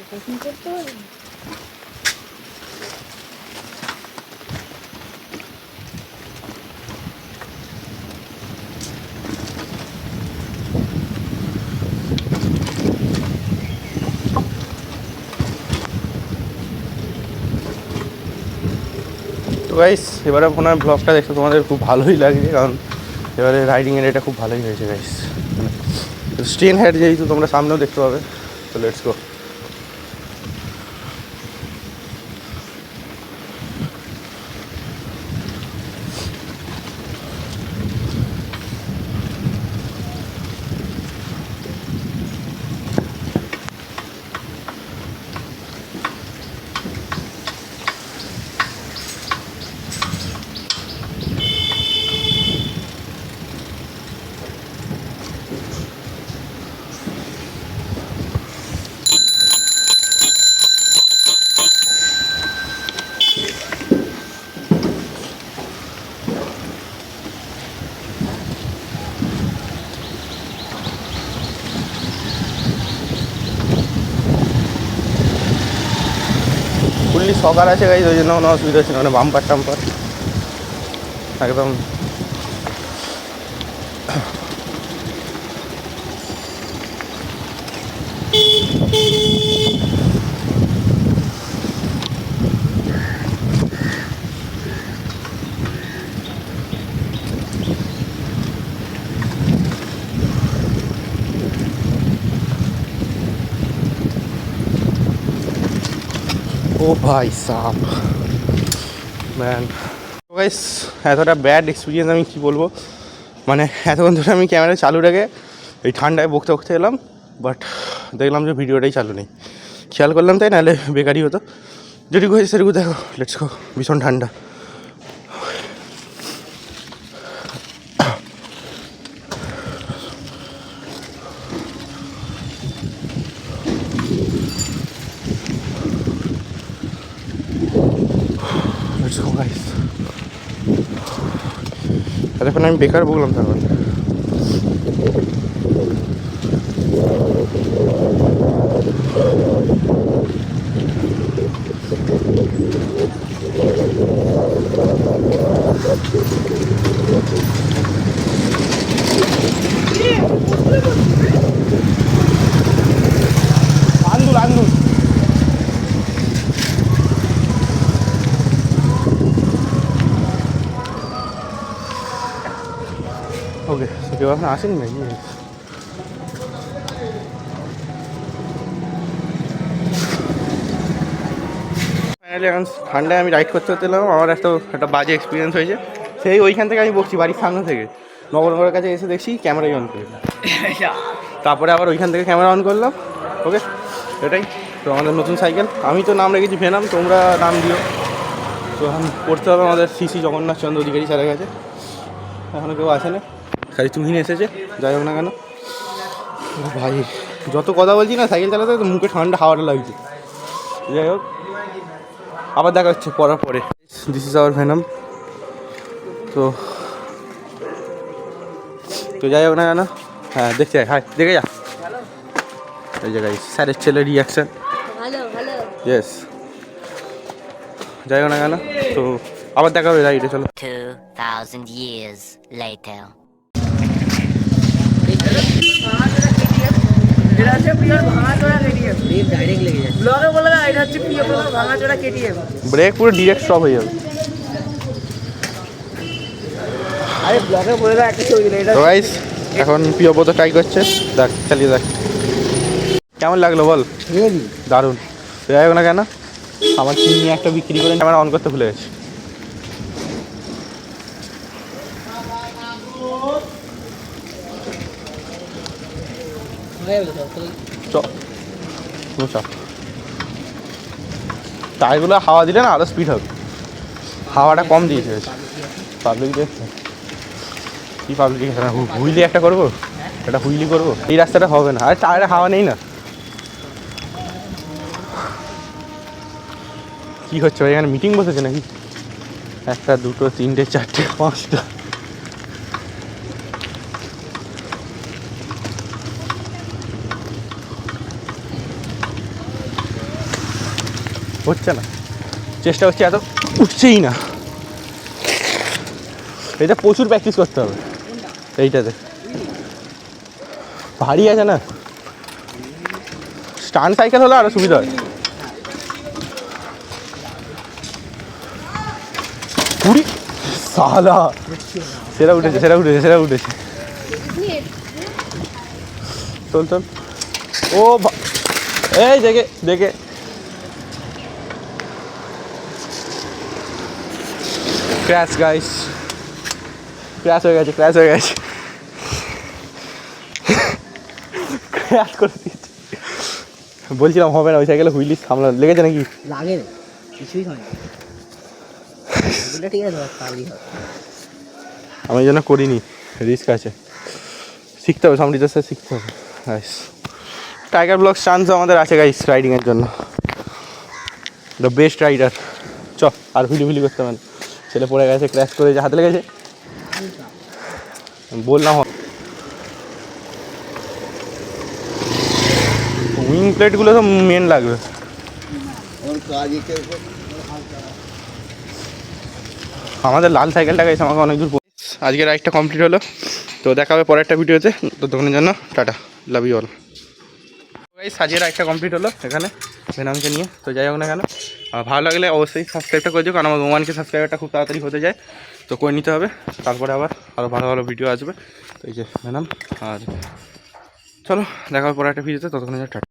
তো গাইস এবারে মনে হয় ব্লগটা দেখতে তোমাদের খুব ভালোই লাগছে, কারণ এবারে রাইডিংয়ের এটা খুব ভালোই হয়েছে গাইস। স্টেন হেড যেহেতু তোমরা সামনেও দেখতে পাবে, তো লেটস গো। ফুললি সকার আছে গাইজ, ওই জন্য কোনো অসুবিধা ছিল না, বাম্পার টাম্পার একদম। ও ভাই সাপ ম্যান, গাইস এতটা ব্যাড এক্সপিরিয়েন্স আমি কী বলবো, মানে এতক্ষণ ধরে আমি ক্যামেরা চালু রেখে এই ঠান্ডায় বকতে বকতে এলাম, বাট দেখলাম যে ভিডিওটাই চালু নেই। খেয়াল করলাম তাই, নাহলে বেকারই হতো। যেটুকু হয়েছে সেটুকু দেখো, লেটস গো। ভীষণ ঠান্ডা। Let's go guys. এতক্ষণ আমি বেকার বললাম তারপর। আন্দুল আন্দুল ওকে, কেউ এখন আসেনি নাকি? ফাইনালি এখন ঠান্ডায় আমি রাইড করতে এলাম, আমার একটা বাজে এক্সপিরিয়েন্স হয়েছে। সেই ওইখান থেকে আমি বলছি, বাড়ির সামনে থেকে নগরনগরের কাছে এসে দেখছি ক্যামেরাই অন করে, তারপরে আবার ওইখান থেকে ক্যামেরা অন করলাম। ওকে, এটাই তো আমাদের নতুন সাইকেল। আমি তো নাম রেখেছি ভেনাম, তোমরা নাম দিও। তো এখন পড়তে হবে আমাদের শ্রী জগন্নাথ চন্দ্র অধিকারী স্যারের কাছে। এখনও কেউ আসে না, খালি তুহিন এসেছে। যাই হোক না কেন ভাই, যত কথা বলছি না সাইকেল চালাতে, তো মুখে ঠান্ডা হাওয়াটা লাগছে। যাই হোক, আবার দেখা হচ্ছে পড়ার পরে। This is our venom. তো যাই হোক না কেন, হ্যাঁ দেখতে যাই, হাই দেখে যা। এই জায়গায় স্যারের ছেলের রিয়াকশান, ইয়েস। যাই হোক না কেন, তো আবার দেখা হবে রাইডে, চলো। 2000 years later. ব্রেক পুরো ডিরেক্ট স্টপ হয়ে যাবে। তো গাইস এখন প্রিয়ব্রত ট্রাই করছে, দেখ চালিয়ে দেখ কেমন লাগলো বল। দারুণ। তো যাই হোক না কেন, আমার চিনি একটা বিক্রি করে ক্যামেরা অন করতে ভুলে গেছি। টায়ারগুলো হাওয়া দিলে না আরও স্পিড হবে, হাওয়াটা কম দিয়েছে পাবলিক দেখছে। কী পাবলিক এখানে হুইলি একটা করবো, একটা হুইলি করবো, এই রাস্তাটা হবে না, আর টায়ারে হাওয়া নেই না। কী হচ্ছে ভাই, এখানে মিটিং বসেছে নাকি? একটা দুটো তিনটে চারটে পাঁচটা। হচ্ছে না, চেষ্টা করছি, এত উঠছেই না। এটা প্রচুর প্র্যাকটিস করতে হবে এইটাতে, ভারী আছে না। স্টান্ট সাইকেল হলে আরও সুবিধা হয়। কুড়ি সালা, সেরা উঠেছে, সেরা উঠেছে, সেরা উঠেছে। চল চল। ও এই দেখে দেখে, ক্র্যাশ গাইস, ক্র্যাশ হয়ে গেছে, ক্র্যাশ হয়ে গেছে, ক্র্যাশ করে দিয়েছে। বলছিলাম হবে না, ওই সাইকেলে হুইলি সামলা লেগেছে নাকি? লাগে রে, কিছুই হয় না। ঠিক আছে, তাহলেই হবে। আমি এই জন্য করিনি, রিস্ক আছে, শিখতে হবে, সামরিদের সাথে শিখতে হবে গাইস। টাইগার ব্লগস চান্স আমাদের আছে গাইস রাইডিংয়ের জন্য, দ্য বেস্ট রাইডার। চ, আর হুইলি হুইলি করতে হবে না, ছেলে পড়ে গেছে, ক্র্যাশ করেছে, হাতে লেগেছে, বললাম। উইং প্লেটগুলো তো মেন লাগবে। আমাদের লাল সাইকেলটা গাইছে আমাকে অনেক দূর। আজকে রাইডটা কমপ্লিট হলো, তো দেখা হবে পরের একটা ভিডিওতে। তো তখনের জন্য tata, love you all guys. আজকে রাইডটা কমপ্লিট হলো এখানে ভেনামকে নিয়ে। তো যাই হোক না কেন, ভালো লাগলে অবশ্যই সাবস্ক্রাইবটা করে দিও, কারণ আমার 1K সাবস্ক্রাইবারটা খুব তাড়াতাড়ি হতে যায়, তো করে নিতে হবে। তারপরে আবার আরও ভালো ভালো ভিডিও আসবে। তো এই যে ভেনাম, আর চলো দেখা হবে পরের একটা ভিডিওতে, ততক্ষণের জন্য টাটা।